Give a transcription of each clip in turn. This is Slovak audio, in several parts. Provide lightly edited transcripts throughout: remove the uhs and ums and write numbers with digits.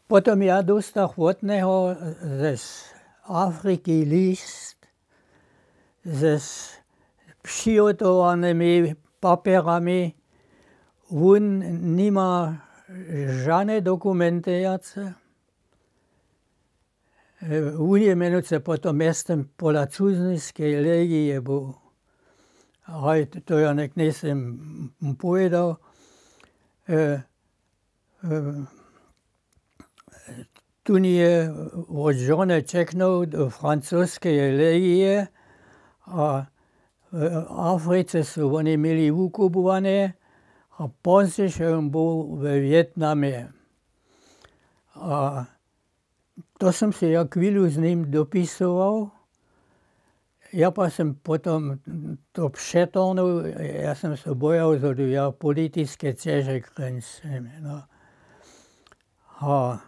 Potom ja dostal od neho z Afriky list s přigotovanými papierami. On nemá žádné dokumentace. On je jmenuje potom městem podle cudzinské legie, bo to já nejsem povedal. Tu je od žony čeknul do francouzské legie a v Africe jsou oni měli vykupované a později on byl ve Vietname. A to jsem si jak chvíli s ním dopisoval. Ja pa jsem potom to přetonul, ja jsem se bojal, že ja politické ceže kręcím. No. A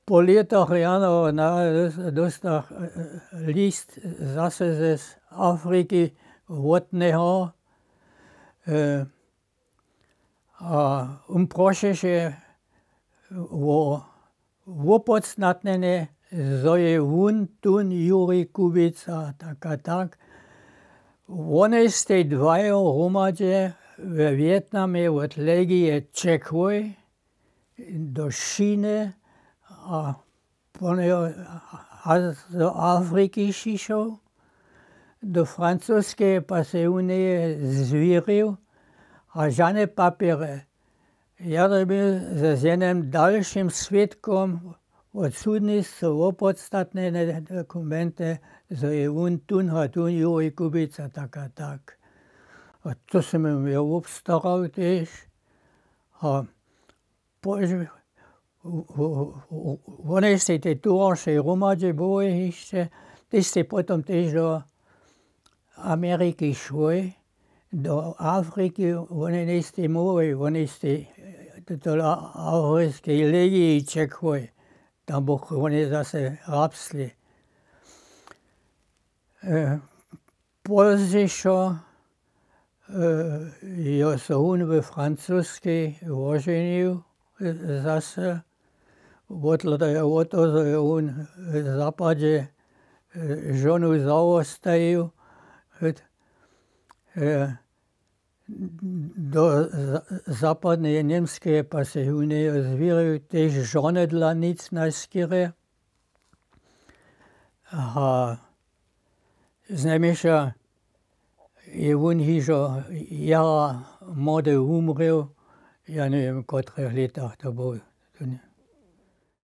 po letach Jana dostal list zase z Afriky od neho. A on prosil, že o opodstatnenie, že je on tun Jurij Kubica, tak a tak. Oni z tej dvajo hromadě ve Vietname od legie čekali do Číny a do Afriky šišel. Do francouzské pa se unie zvíril a žádné papíry. Ja byl s jedným dalším svědkom od súdnictva opodstatnené dokumenty, že je on tun Jurij Kubica, tak a tak. A to jsem jim obstaral tež. A oni z tej turšej hromadě byli ještě, ty se potom tež do Ameriky šli, do Afriky, oni nejste mohli, oni jste do africké legii čekali, tam oni zase rabstli. Později se on ve francouzské oženil zase, od toho, že on v západě ženu zaostajil, do západné německé pa se unie zvíril, tež žonedla nic naskyre. A znamená, je on hižo jara mode umrel, ja neviem, v kotrých letách to bol.